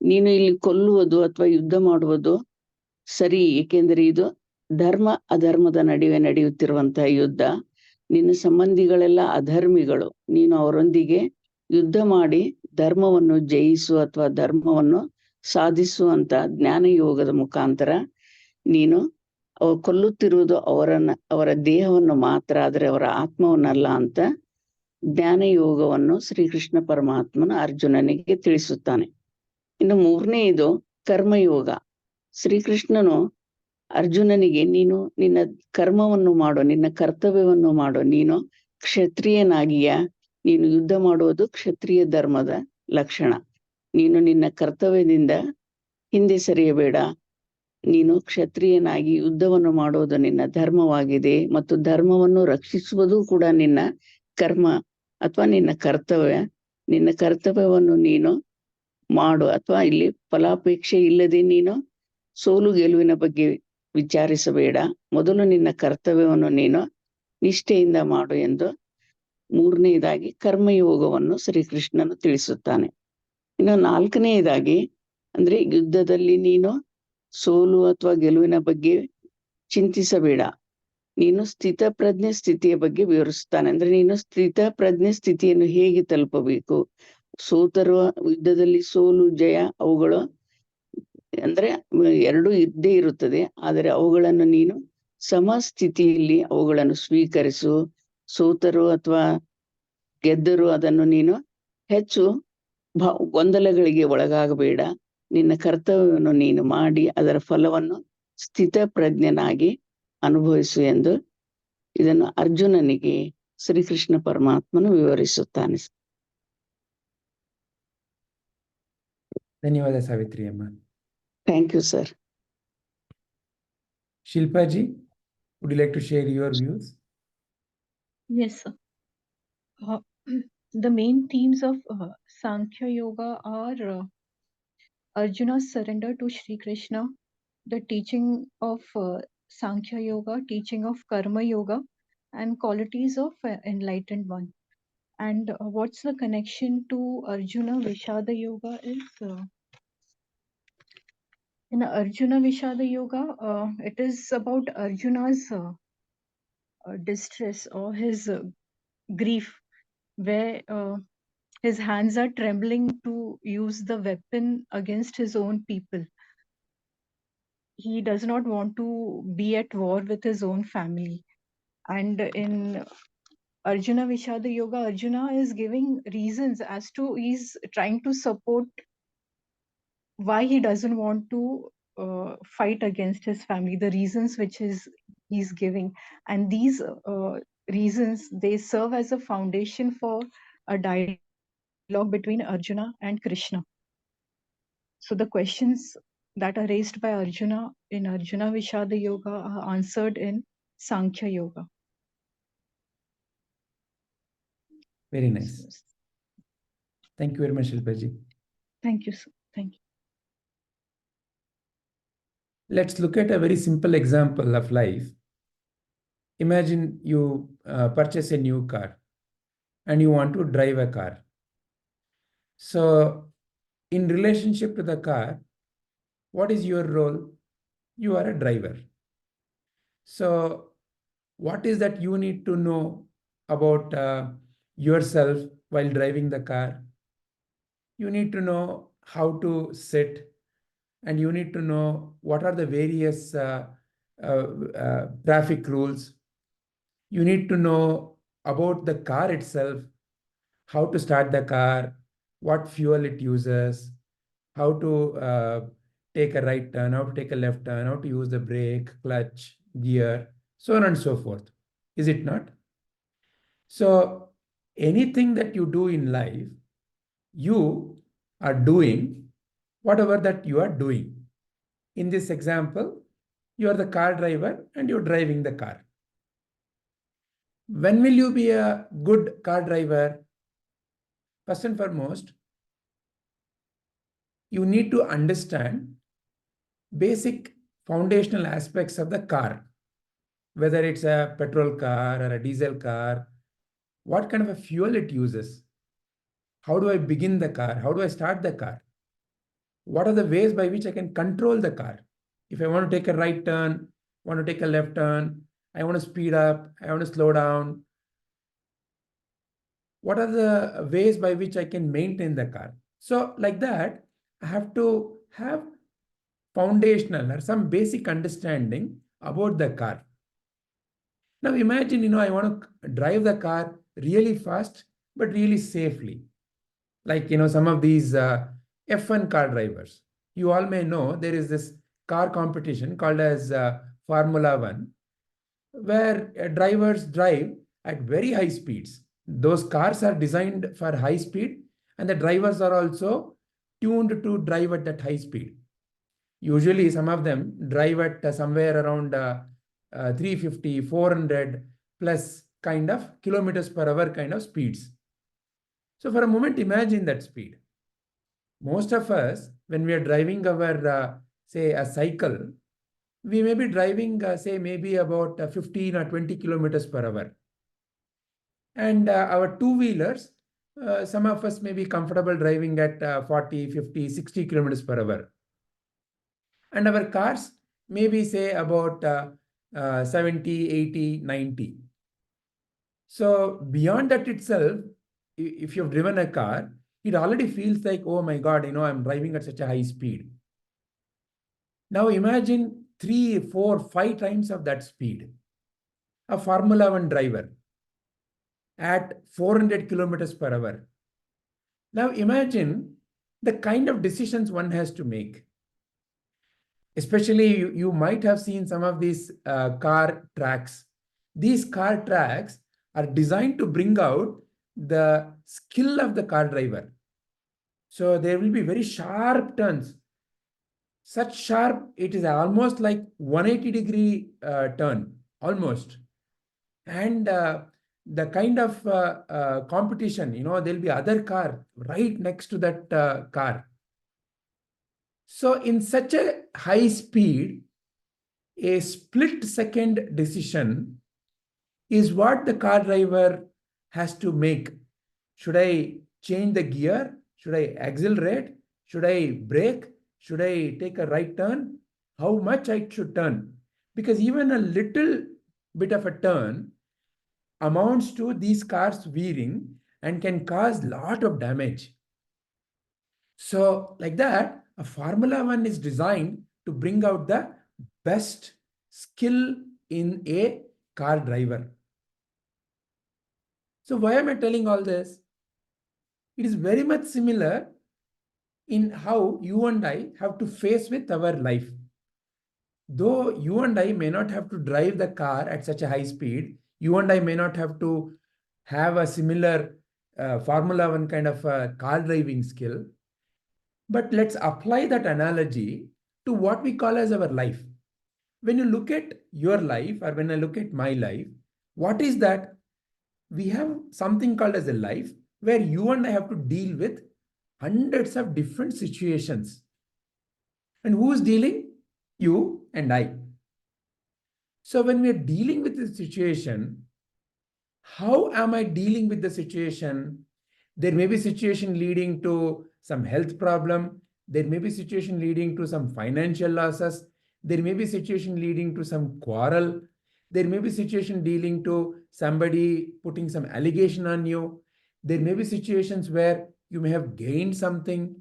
ನೀನು ಇಲ್ಲಿ ಕೊಲ್ಲುವುದು ಅಥವಾ ಯುದ್ಧ ಮಾಡುವುದು ಸರಿ, ಏಕೆಂದರೆ ಇದು ಧರ್ಮ ಅಧರ್ಮದ ನಡುವೆ ನಡೆಯುತ್ತಿರುವಂತಹ ಯುದ್ಧ. ನಿನ್ನ ಸಂಬಂಧಿಗಳೆಲ್ಲ ಅಧರ್ಮಿಗಳು, ನೀನು ಅವರೊಂದಿಗೆ ಯುದ್ಧ ಮಾಡಿ ಧರ್ಮವನ್ನು ಜಯಿಸು ಅಥವಾ ಧರ್ಮವನ್ನು ಸಾಧಿಸುವಂತ ಜ್ಞಾನ ಯೋಗದ ಮುಖಾಂತರ ನೀನು ಕೊಲ್ಲುತ್ತಿರುವುದು ಅವರ ದೇಹವನ್ನು ಮಾತ್ರ, ಆದರೆ ಅವರ ಆತ್ಮವನ್ನಲ್ಲ ಅಂತ ಜ್ಞಾನ ಯೋಗವನ್ನು ಶ್ರೀಕೃಷ್ಣ ಪರಮಾತ್ಮನ ಅರ್ಜುನನಿಗೆ ತಿಳಿಸುತ್ತಾನೆ. ಇನ್ನು ಮೂರನೆಯದು ಕರ್ಮಯೋಗ. ಶ್ರೀಕೃಷ್ಣನು ಅರ್ಜುನನಿಗೆ ನೀನು ನಿನ್ನ ಕರ್ಮವನ್ನು ಮಾಡು, ನಿನ್ನ ಕರ್ತವ್ಯವನ್ನು ಮಾಡು, ನೀನು ಕ್ಷತ್ರಿಯನಾಗಿಯ, ನೀನು ಯುದ್ಧ ಮಾಡುವುದು ಕ್ಷತ್ರಿಯ ಧರ್ಮದ ಲಕ್ಷಣ, ನೀನು ನಿನ್ನ ಕರ್ತವ್ಯದಿಂದ ಹಿಂದೆ ಸರಿಯಬೇಡ, ನೀನು ಕ್ಷತ್ರಿಯನಾಗಿ ಯುದ್ಧವನ್ನು ಮಾಡುವುದು ನಿನ್ನ ಧರ್ಮವಾಗಿದೆ ಮತ್ತು ಧರ್ಮವನ್ನು ರಕ್ಷಿಸುವುದು ಕೂಡ ನಿನ್ನ ಕರ್ಮ ಅಥವಾ ನಿನ್ನ ಕರ್ತವ್ಯ. ನಿನ್ನ ಕರ್ತವ್ಯವನ್ನು ನೀನು ಮಾಡು, ಅಥವಾ ಇಲ್ಲಿ ಫಲಾಪೇಕ್ಷೆ ಇಲ್ಲದೆ ನೀನು ಸೋಲು ಗೆಲುವಿನ ಬಗ್ಗೆ ವಿಚಾರಿಸಬೇಡ, ಮೊದಲು ನಿನ್ನ ಕರ್ತವ್ಯವನ್ನು ನೀನು ನಿಷ್ಠೆಯಿಂದ ಮಾಡು ಎಂದು ಮೂರನೆಯದಾಗಿ ಕರ್ಮಯೋಗವನ್ನು ಶ್ರೀಕೃಷ್ಣನು ತಿಳಿಸುತ್ತಾನೆ. ಇನ್ನು ನಾಲ್ಕನೆಯದಾಗಿ ಅಂದ್ರೆ ಯುದ್ಧದಲ್ಲಿ ನೀನು ಸೋಲು ಅಥವಾ ಗೆಲುವಿನ ಬಗ್ಗೆ ಚಿಂತಿಸಬೇಡ, ನೀನು ಸ್ಥಿತ ಪ್ರಜ್ಞೆ ಸ್ಥಿತಿಯ ಬಗ್ಗೆ ವಿವರಿಸ್ತಾನೆ. ಅಂದ್ರೆ ನೀನು ಸ್ಥಿತ ಪ್ರಜ್ಞೆ ಸ್ಥಿತಿಯನ್ನು ಹೇಗೆ ತಲುಪಬೇಕು, ಸೋತರುವ ಯುದ್ಧದಲ್ಲಿ ಸೋಲು ಜಯ ಅವುಗಳು ಅಂದ್ರೆ ಎರಡೂ ಇದ್ದೇ ಇರುತ್ತದೆ, ಆದರೆ ಅವುಗಳನ್ನು ನೀನು ಸಮಸ್ಥಿತಿಯಲ್ಲಿ ಅವುಗಳನ್ನು ಸ್ವೀಕರಿಸು. ಸೋತರು ಅಥವಾ ಗೆದ್ದರು ಅದನ್ನು ನೀನು ಹೆಚ್ಚು ಗೊಂದಲಗಳಿಗೆ ಒಳಗಾಗಬೇಡ, ನಿನ್ನ ಕರ್ತವ್ಯವನ್ನು ನೀನು ಮಾಡಿ ಅದರ ಫಲವನ್ನು ಸ್ಥಿತ ಪ್ರಜ್ಞನಾಗಿ ಅನುಭವಿಸು ಎಂದು ಇದನ್ನು ಅರ್ಜುನನಿಗೆ ಶ್ರೀಕೃಷ್ಣ ಪರಮಾತ್ಮನು ವಿವರಿಸುತ್ತಾನೆ. ಧನ್ಯವಾದ ಸಾವಿತ್ರಿ ಅಮ್ಮ. Thank you sir. Shilpaji, would you like to share your views? Yes, sir. The main themes of Sankhya Yoga are Arjuna's surrender to Shri Krishna, the teaching of Sankhya Yoga, teaching of Karma Yoga, and qualities of enlightened one. And what's the connection to Arjuna Vishada Yoga is in Arjuna Vishada Yoga, it is about Arjuna's distress or his grief, where his hands are trembling to use the weapon against his own people. He does not want to be at war with his own family. And in Arjuna Vishada Yoga, Arjuna is giving reasons as to he's trying to support why he doesn't want to fight against his family, the reasons which he's giving. And these reasons, they serve as a foundation for a dialogue between Arjuna and Krishna. So the questions that are raised by Arjuna in Arjuna Vishada Yoga are answered in Sankhya Yoga. Very nice. Thank you very much, Shilpaji. Thank you, sir. Thank you. Let's look at a very simple example of life. Imagine you purchase a new car and you want to drive a car. So in relationship to the car, what is your role? You are a driver. So what is that you need to know about yourself while driving the car? You need to know how to sit, and you need to know what are the various traffic rules. You need to know about the car itself, how to start the car, what fuel it uses, how to take a right turn, how to take a left turn, how to use the brake, clutch, gear, so on and so forth. Is it not? So anything that you do in life, you are doing whatever that you are doing. In this example, you are the car driver and you're driving the car. When will you be a good car driver? First and foremost, you need to understand basic foundational aspects of the car, whether it's a petrol car or a diesel car, what kind of a fuel it uses, how do I begin the car, how do I start the car, what are the ways by which I can control the car. If I want to take a right turn, want to take a left turn, I want to speed up, I want to slow down, what are the ways by which I can maintain the car? So like that, I have to have foundational or some basic understanding about the car. Now imagine, I want to drive the car really fast, but really safely. Like, some of these F1 car drivers. You all may know there is this car competition called as Formula One, where drivers drive at very high speeds. Those cars are designed for high speed, and the drivers are also tuned to drive at that high speed. Usually, some of them drive at somewhere around 350, 400 plus kind of kilometers per hour kind of speeds. So for a moment, imagine that speed. Most of us, when we are driving our, say, a cycle, we may be driving, say, maybe about 15 or 20 kilometers per hour. And our two-wheelers, some of us may be comfortable driving at 40, 50, 60 kilometers per hour. And our cars maybe say about 70, 80, 90. So beyond that itself, if you've driven a car, it already feels like, oh my God, I'm driving at such a high speed. Now imagine 3, 4, 5 times of that speed. A Formula One driver at 400 kilometers per hour. Now imagine the kind of decisions one has to make. Especially you might have seen some of these car tracks. These car tracks are designed to bring out the skill of the car driver. So there will be very sharp turns. Such sharp, it is almost like 180-degree turn, almost. And the kind of competition, there'll be other car right next to that car. So in such a high speed, a split-second decision is what the car driver has to make. Should I change the gear? Should I accelerate? Should I brake? Should I take a right turn? How much I should turn? Because even a little bit of a turn amounts to these cars veering and can cause a lot of damage. So like that, a Formula One is designed to bring out the best skill in a car driver. So why am I telling all this? It is very much similar in how you and I have to face with our life. Though you and I may not have to drive the car at such a high speed, you and I may not have to have a similar Formula One kind of car driving skill, but let's apply that analogy to what we call as our life. When you look at your life, or when I look at my life, what is that? We have something called as a life where you and I have to deal with hundreds of different situations. And who is dealing? You and I. So when we are dealing with the situation, how am I dealing with the situation? There may be situation leading to some health problem. There may be situation leading to some financial losses. There may be situation leading to some quarrel. There may be situation dealing to somebody putting some allegation on you. There may be situations where you may have gained something.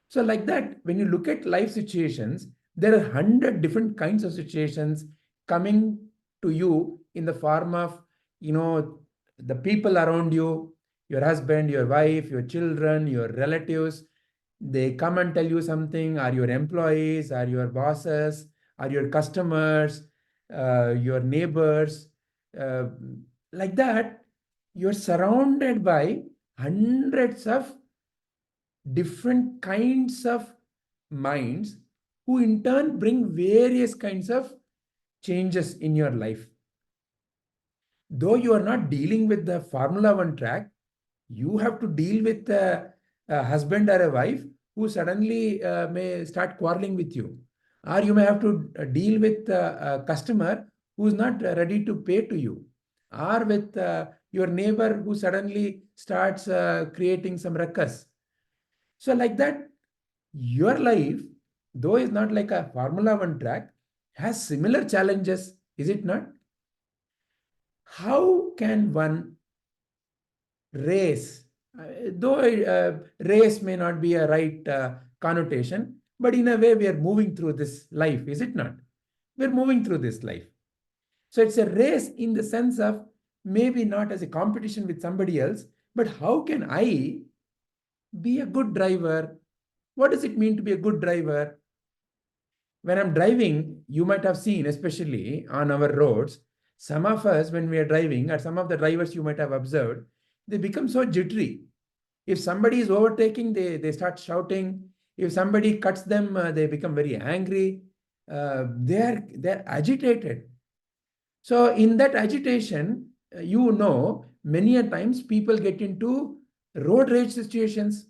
So like that, when you look at life situations, there are 100 different kinds of situations coming to you in the form of, the people around you, Your husband, your wife, your children, your relatives, they come and tell you something, or your employees, or your bosses, or your customers, your neighbors, uh, like that, you're surrounded by hundreds of different kinds of minds who in turn bring various kinds of changes in your life. Though you are not dealing with the Formula One track, you have to deal with a husband or a wife who suddenly may start quarreling with you. Or you may have to deal with a customer who is not ready to pay to you. Or with your neighbor who suddenly starts creating some ruckus. So like that, your life, though is not like a Formula One track, has similar challenges, is it not? How can one race, though race may not be a right connotation, but in a way we are moving through this life, is it not? We're moving through this life. So it's a race in the sense of maybe not as a competition with somebody else, but how can I be a good driver? What does it mean to be a good driver? When I'm driving, you might have seen, especially on our roads, some of us, when we are driving, or some of the drivers you might have observed, they become so jittery. If somebody is overtaking, they start shouting. If somebody cuts them, they become very angry. They're agitated. So in that agitation, many a times people get into road rage situations.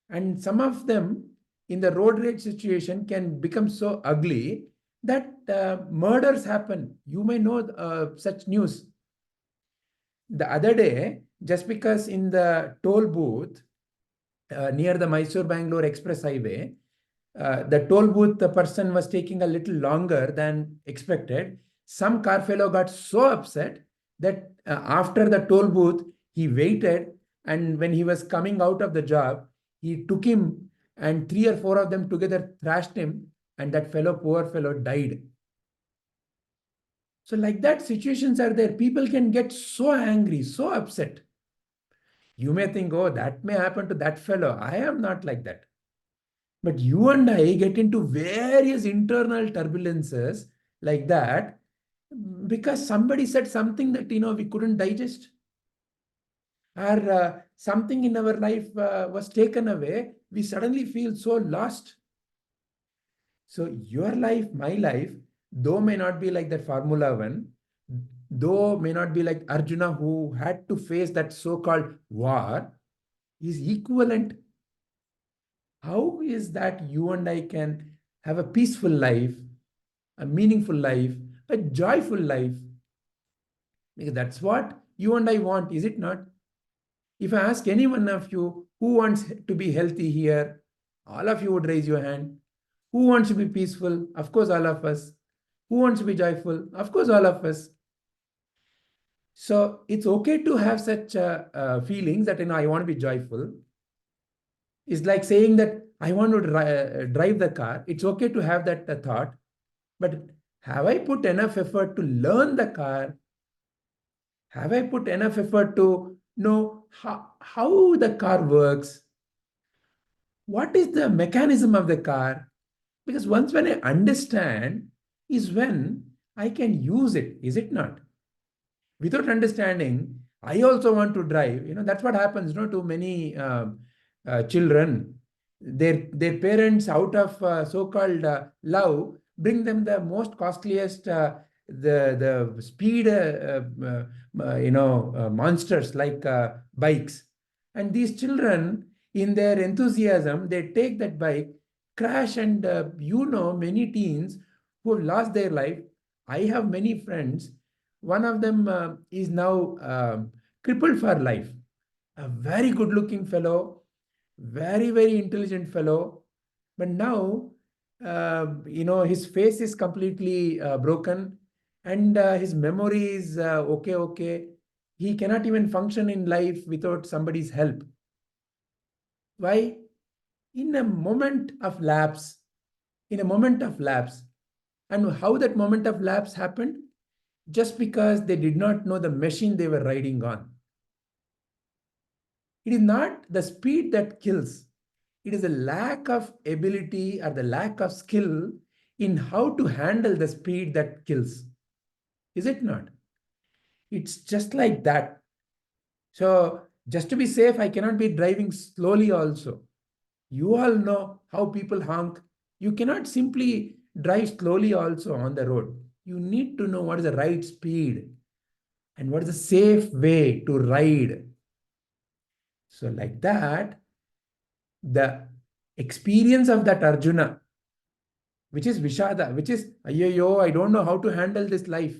And some of them in the road rage situation can become so ugly that murders happen. You may know such news. The other day, just because in the toll booth near the Mysore-Bangalore Express Highway, the toll booth, the person was taking a little longer than expected. Some car fellow got so upset that after the toll booth, he waited, and when he was coming out of the job, he took him, and 3 or 4 of them together thrashed him, and that poor fellow died. So like that, situations are there. People can get so angry, so upset. You may think, oh, that may happen to that fellow. I am not like that. But you and I get into various internal turbulences like that because somebody said something that we couldn't digest, or something in our life was taken away. We suddenly feel so lost. So your life, my life, though may not be like that Formula One, though may not be like Arjuna who had to face that so-called war, is equivalent. How is that you and I can have a peaceful life, a meaningful life, a joyful life? Because that's what you and I want, is it not? If I ask any one of you who wants to be healthy here, all of you would raise your hand. Who wants to be peaceful? Of course, all of us. Who wants to be joyful? Of course, all of us. So it's okay to have such feelings that I want to be joyful. It's like saying that I want to drive the car. It's okay to have that thought, but have I put enough effort to learn the car? Have I put enough effort to know how the car works? What is the mechanism of the car? Because once when I understand is when I can use it, is it not? Without understanding, I also want to drive. That's what happens to many children. Their parents, out of so-called love, bring them the most costliest, the speed, monsters like bikes. And these children, in their enthusiasm, they take that bike, crash, and many teens who have lost their life. I have many friends. One of them is now crippled for life. A very good-looking fellow, very, very intelligent fellow. But now, his face is completely broken, and his memory is okay. He cannot even function in life without somebody's help. Why? In a moment of lapse, and how that moment of lapse happened? Just because they did not know the machine they were riding on. It is not the speed that kills. It is the lack of ability or the lack of skill in how to handle the speed that kills. Is it not? It's just like that. So just to be safe, I cannot be driving slowly also. You all know how people honk. You cannot simply drive slowly also on the road. You need to know what is the right speed and what is the safe way to ride. So like that, the experience of that Arjuna, which is Vishada, which is, yo, I don't know how to handle this life.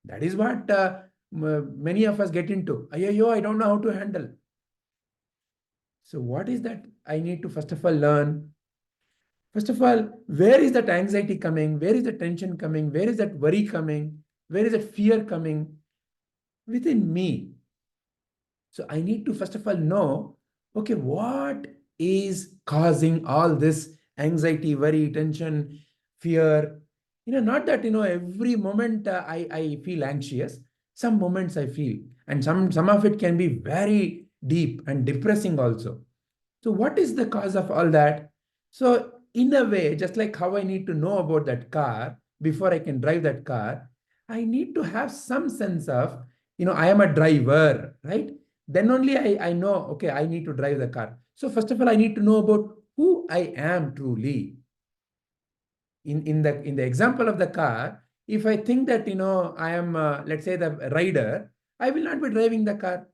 That is what many of us get into. Yo, I don't know how to handle. So what is that I need to first of all learn? First of all, where is that anxiety coming? Where is the tension coming? Where is that worry coming? Where is that fear coming? Within me. So I need to first of all know, okay, what is causing all this anxiety, worry, tension, fear? Not that, every moment I feel anxious. Some moments I feel, and some of it can be very deep and depressing also. So what is the cause of all that? So in a way, just like how I need to know about that car before I can drive that car, I need to have some sense of, I am a driver, right? Then only I know, okay, I need to drive the car. So first of all, I need to know about who I am truly. In the example of the car, if I think that, I am, let's say, the rider, I will not be driving the car.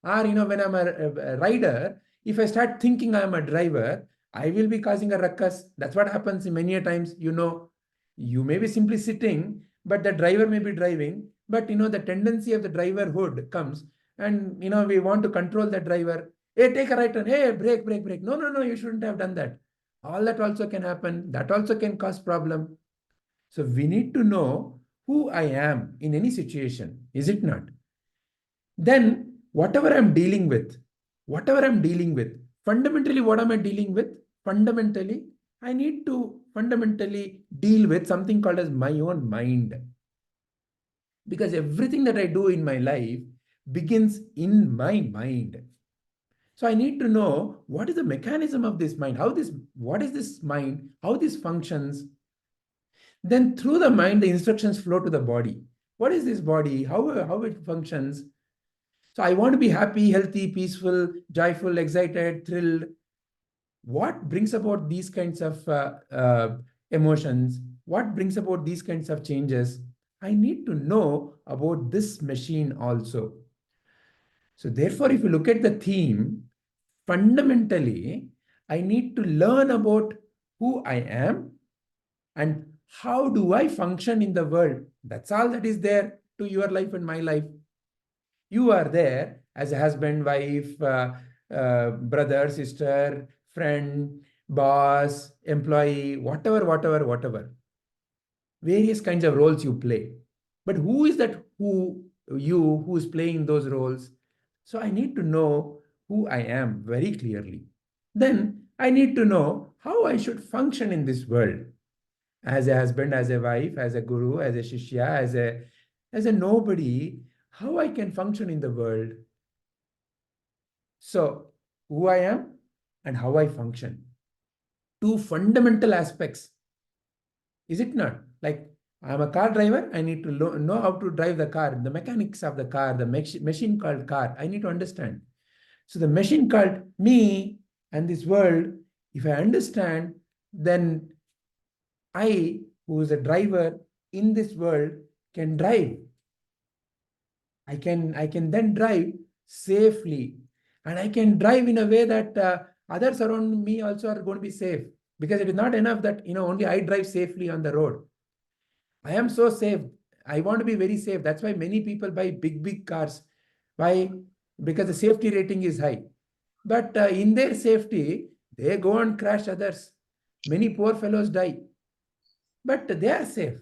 Or, when I'm a rider, if I start thinking I'm a driver, I will be causing a ruckus. That's what happens many a times. You may be simply sitting, but the driver may be driving. But, the tendency of the driverhood comes, and, we want to control the driver. Hey, take a right turn. Hey, brake, brake, brake. No, no, no, you shouldn't have done that. All that also can happen. That also can cause problem. So we need to know who I am in any situation. Is it not? Then whatever I'm dealing with, fundamentally, what am I dealing with? Fundamentally, I need to fundamentally deal with something called as my own mind. Because everything that I do in my life begins in my mind. So I need to know what is the mechanism of this mind, what is this mind, how this functions. Then through the mind, the instructions flow to the body. What is this body? How it functions? So I want to be happy, healthy, peaceful, joyful, excited, thrilled. What brings about these kinds of emotions? What brings about these kinds of changes? I need to know about this machine also. So therefore, if you look at the theme, fundamentally, I need to learn about who I am and how do I function in the world. That's all that is there to your life and my life. You are there as a husband, wife, brother, sister, friend, boss, employee, whatever. Various kinds of roles you play. But who is that who is playing those roles? So I need to know who I am very clearly. Then I need to know how I should function in this world. As a husband, as a wife, as a guru, as a shishya, as a nobody, how I can function in the world. So, who I am and how I function. Two fundamental aspects. Is it not? Like, I'm a car driver, I need to know how to drive the car, the mechanics of the car, the machine called car, I need to understand. So the machine called me and this world, if I understand, then I, who is a driver in this world, can drive. I can then drive safely, and I can drive in a way that others around me also are going to be safe, because it is not enough that only I drive safely on the road. I am so safe. I want to be very safe. That's why many people buy big cars. Why? Because the safety rating is high. But in their safety, they go and crash others. Many poor fellows die. But they are safe.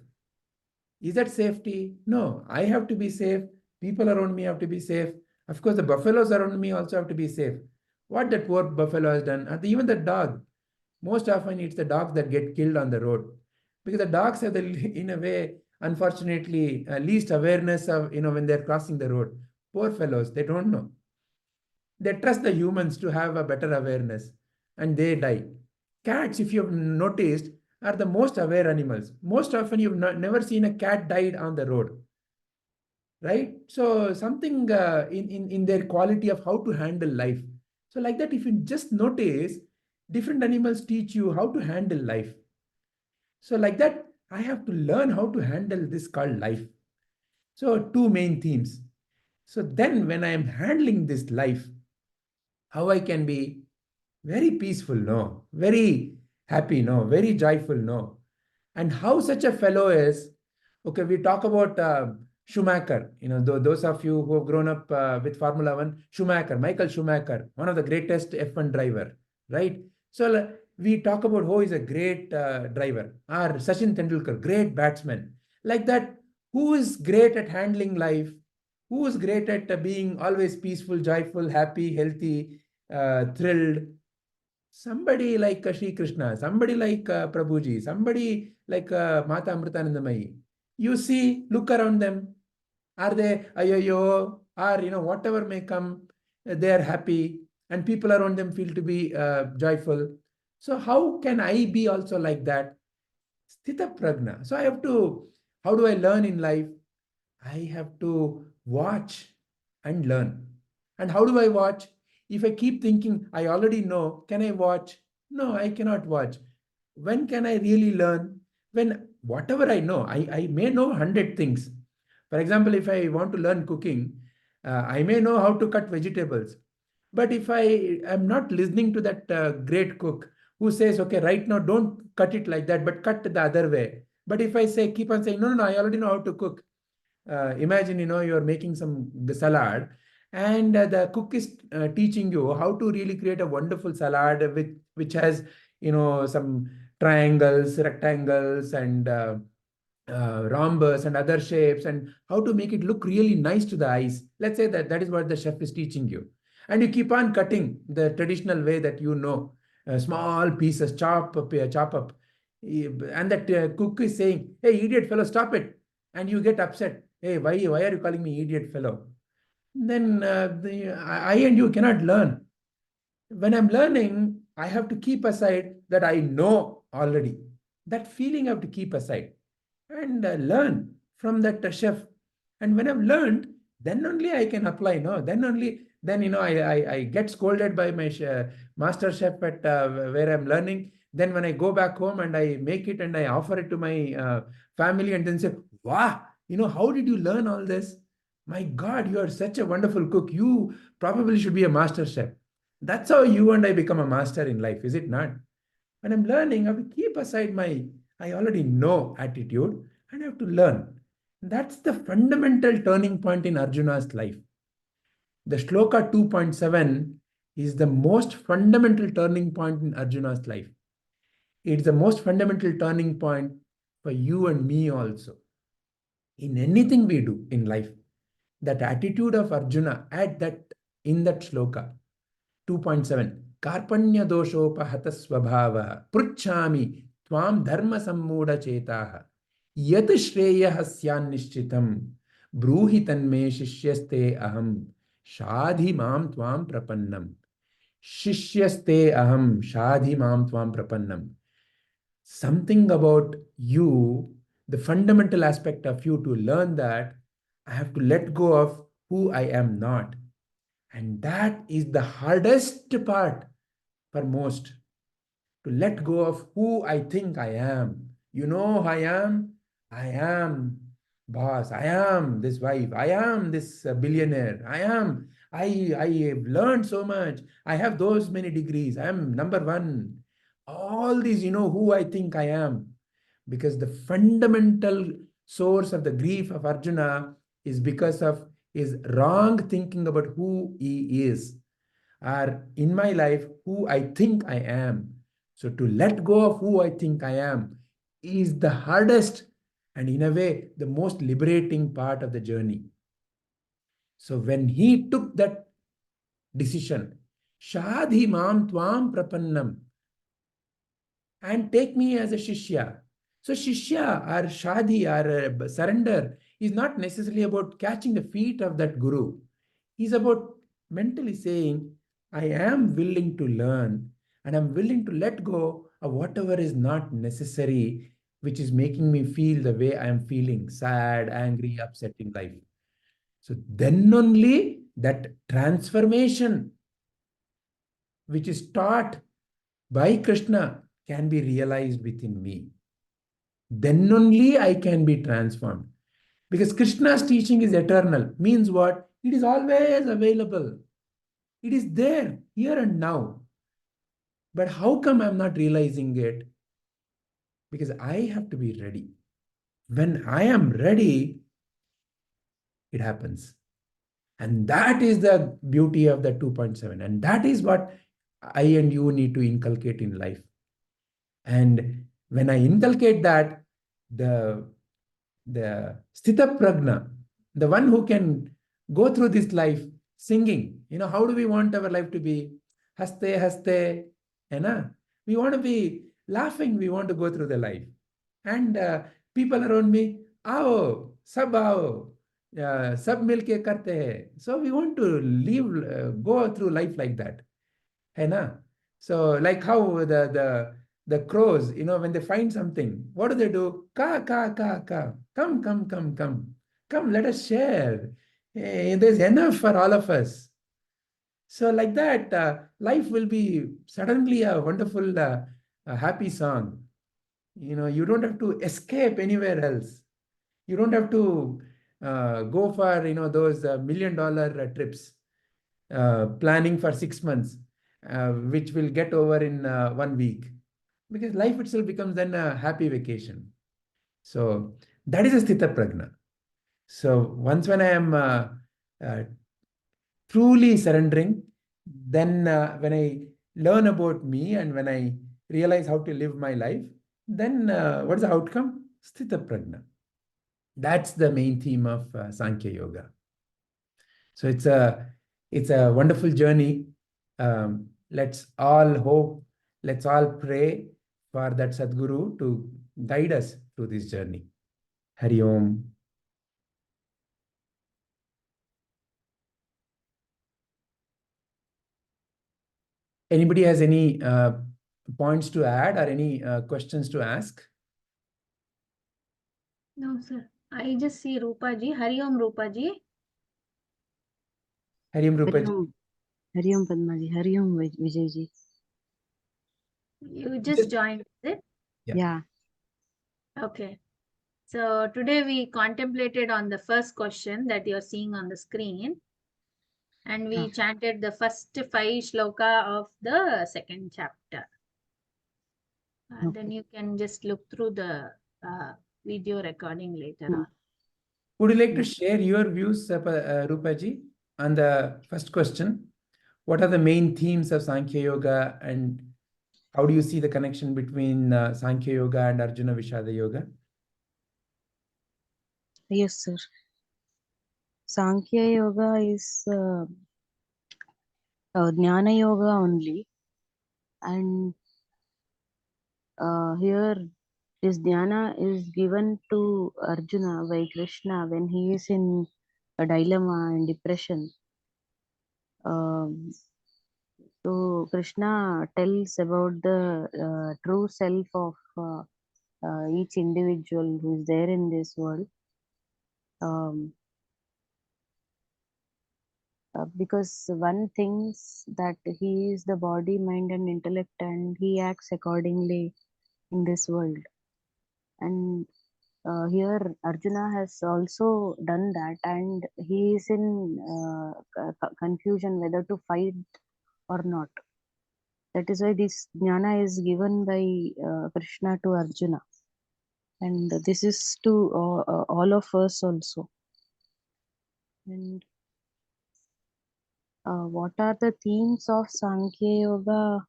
Is that safety? No, I have to be safe. People around me have to be safe. Of course, the buffaloes around me also have to be safe. What that poor buffalo has done, and even the dog, most often it's the dogs that get killed on the road. Because the dogs have in a way, unfortunately, least awareness of, when they're crossing the road. Poor fellows, they don't know. They trust the humans to have a better awareness and they die. Cats, if you've noticed, are the most aware animals. Most often, you've never seen a cat died on the road, right? So something in their quality of how to handle life. So like that, if you just notice, different animals teach you how to handle life. So like that, I have to learn how to handle this called life. So two main themes. So then when I am handling this life, how I can be very peaceful, no, very happy, no, very joyful, no. And how such a fellow is, okay, we talk about Schumacher, those of you who have grown up with Formula One, Schumacher, Michael Schumacher, one of the greatest F1 driver, right? So we talk about who is a great driver, or Sachin Tendulkar, great batsman. Like that, who is great at handling life? Who is great at being always peaceful, joyful, happy, healthy, thrilled? Somebody like Shri Krishna, somebody like Prabhuji, somebody like Mata Amritanandamayi. You see, look around them. Are they ayoyo, or whatever may come, they are happy, and people around them feel to be joyful. So how can I be also like that? Sthita pragna. So I have to. How do I learn in life? I have to watch and learn. And how do I watch? If I keep thinking, I already know, can I watch? No, I cannot watch. When can I really learn? When whatever I know, I may know 100 things. For example, if I want to learn cooking, I may know how to cut vegetables. But if I am not listening to that great cook who says, okay, right now, don't cut it like that, but cut the other way. But if I say, keep on saying, no, no, no, I already know how to cook. Imagine, you're making some salad and the cook is teaching you how to really create a wonderful salad which has, some triangles, rectangles, and rhombus and other shapes, and how to make it look really nice to the eyes. Let's say that is what the chef is teaching you. And you keep on cutting the traditional way that small pieces, chop up. And that cook is saying, hey, idiot fellow, stop it. And you get upset. Hey, why are you calling me idiot fellow? Then I and you cannot learn. When I'm learning, I have to keep aside that I know already. That feeling I have to keep aside and learn from that chef. And when I've learned, then only I can apply. No, then I get scolded by my master chef at where I'm learning. Then when I go back home and I make it and I offer it to my family and then say, wow, how did you learn all this? My God, you are such a wonderful cook. You probably should be a master chef. That's how you and I become a master in life, is it not? When I'm learning, I have to keep aside my I already know attitude and I have to learn. That's the fundamental turning point in Arjuna's life. The Shloka 2.7 is the most fundamental turning point in Arjuna's life. It's the most fundamental turning point for you and me also. In anything we do in life, that attitude of Arjuna in that Shloka 2.7, Karpanya doshopahata swabhava pruchhami tvam dharma sammuda chetaha yat shreyah syan nishchitam bruhi tanme shisyaste aham shadhi mam tvam prapannam. Shishyaste aham shadhi mam tvam prapannam. Something about you, the fundamental aspect of you, to learn that I have to let go of who I am not. And that is the hardest part for most, to let go of who I think I am. You know who I am? I am boss. I am this wife. I am this billionaire. I have learned so much. I have those many degrees. I am number one. All these, who I think I am. Because the fundamental source of the grief of Arjuna is because of his wrong thinking about who he is, or in my life, who I think I am. So to let go of who I think I am is the hardest and, in a way, the most liberating part of the journey. So when he took that decision, Shadhi mam tvam prapannam, and take me as a shishya. So shishya or shadhi or surrender is not necessarily about catching the feet of that guru. It's about mentally saying, I am willing to learn and I'm willing to let go of whatever is not necessary, which is making me feel the way I am feeling, sad, angry, upset in life. So then only that transformation, which is taught by Krishna, can be realized within me. Then only I can be transformed. Because Krishna's teaching is eternal. Means what? It is always available. It is there, here and now. But how come I'm not realizing it? Because I have to be ready. When I am ready, it happens. And that is the beauty of the 2.7. And that is what I and you need to inculcate in life. And when I inculcate that, the Sthita Prajna, the one who can go through this life singing, how do we want our life to be? Haste, haste, we want to be laughing, we want to go through the life. And people around me, आओ, सब आओ, सब मिलके करते हैं. So we want to live, go through life like that. है ना? So like how the crows, when they find something, what do? Ka, ka, ka, ka. Come, come, come, come. Come, let us share. Hey, there's enough for all of us. So like that, life will be suddenly a wonderful, a happy song. You don't have to escape anywhere else. You don't have to go for, those $1 million trips, planning for 6 months, which will get over in 1 week. Because life itself becomes then a happy vacation. So that is a Sthita Prajna. So once when I am truly surrendering, then when I learn about me and when I realize how to live my life, then what is the outcome? Sthita Prajna. That's the main theme of Sankhya Yoga. So it's a wonderful journey. Let's all hope, let's all pray for that Sadguru to guide us through this journey. Hari Om. Anybody has any points to add or any questions to ask? No, sir. I just see Rupa ji. Hari Om, Rupa ji. Hari Om, Rupa ji. Hari Om Padma ji. Hari Om Vijay ji. You just joined, is it? Yeah. Okay. So today we contemplated on the first question that you're seeing on the screen. And we chanted the first 5 shloka of the second chapter. Then you can just look through the video recording later on. Would you like to share your views, Rupa ji, on the first question? What are the main themes of Sankhya Yoga and how do you see the connection between Sankhya Yoga and Arjuna Vishada Yoga? Yes, sir. Sankhya Yoga is Jnana Yoga only. And here this Jnana is given to Arjuna by Krishna when he is in a dilemma and depression. So Krishna tells about the true self of each individual who is there in this world. Because one thinks that he is the body, mind and intellect and he acts accordingly in this world. And here Arjuna has also done that and he is in confusion whether to fight or not. That is why this jnana is given by Krishna to Arjuna. And this is to all of us also. And what are the themes of Sankhya Yoga?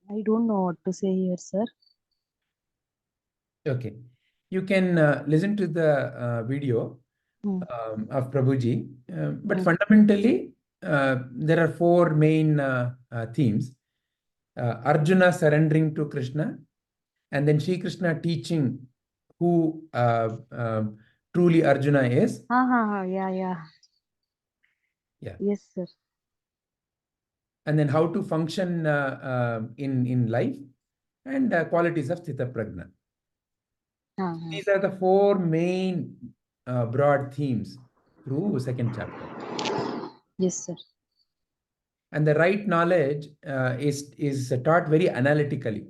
I don't know what to say here, sir. Okay. You can listen to the video of Prabhuji. But fundamentally, there are 4 main themes. Arjuna surrendering to Krishna, and then Sri Krishna teaching who truly Arjuna is. Yeah. Yeah. Yes, sir. And then how to function in life, and qualities of Sthita Prajna. These are the four main broad themes through second chapter. Yes, sir. And the right knowledge is taught very analytically.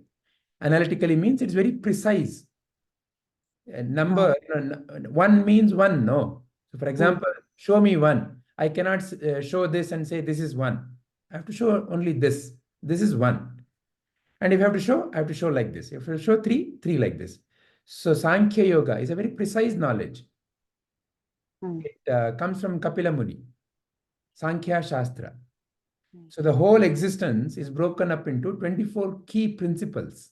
Analytically means it's very precise. Number, one means one, no. So for example, show me one. I cannot show this and say this is one. I have to show only this. This is one. And if I have to show, I have to show like this. If I show three, three like this. So Sankhya Yoga is a very precise knowledge. It comes from Kapila Muni, Sankhya Shastra. So the whole existence is broken up into 24 key principles.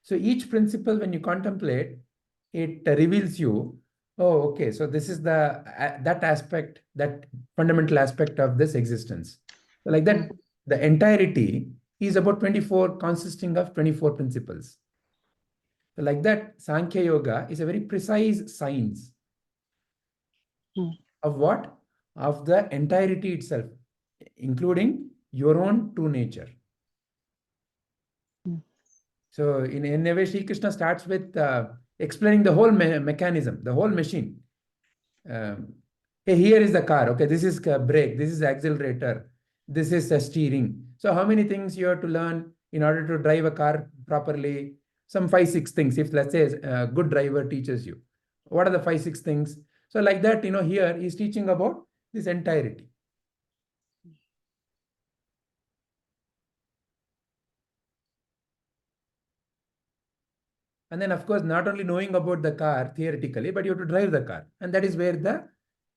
So each principle, when you contemplate, it reveals you, oh, okay, so this is that aspect, that fundamental aspect of this existence. So like that, the entirety is about 24, consisting of 24 principles. So like that, Sankhya Yoga is a very precise science of what? Of the entirety itself, including your own true nature. So in a way, Sri Krishna starts with explaining the whole mechanism, the whole machine. Hey, here is the car. Okay, this is brake, this is accelerator, this is steering. So how many things you have to learn in order to drive a car properly? Some 5-6 things. If let's say a good driver teaches you, what are the 5-6 things? So like that, here he's teaching about this entirety. And then, of course, not only knowing about the car theoretically, but you have to drive the car. And that is where the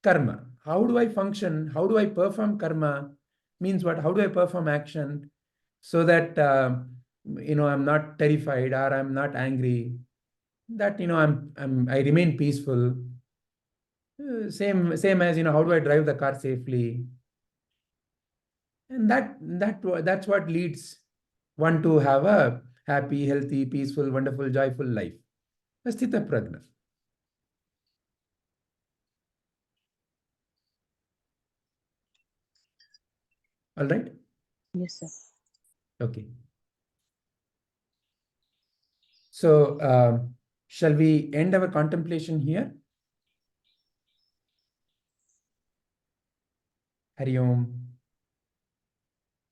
karma. How do I function? How do I perform karma? Means what? How do I perform action so that, I'm not terrified or I'm not angry? That, I remain peaceful. Same as, how do I drive the car safely? And that's what leads one to have a happy, healthy, peaceful, wonderful, joyful life. Sthita Prajna. All right? Yes, sir. Okay. So, shall we end our contemplation here? Hari Om.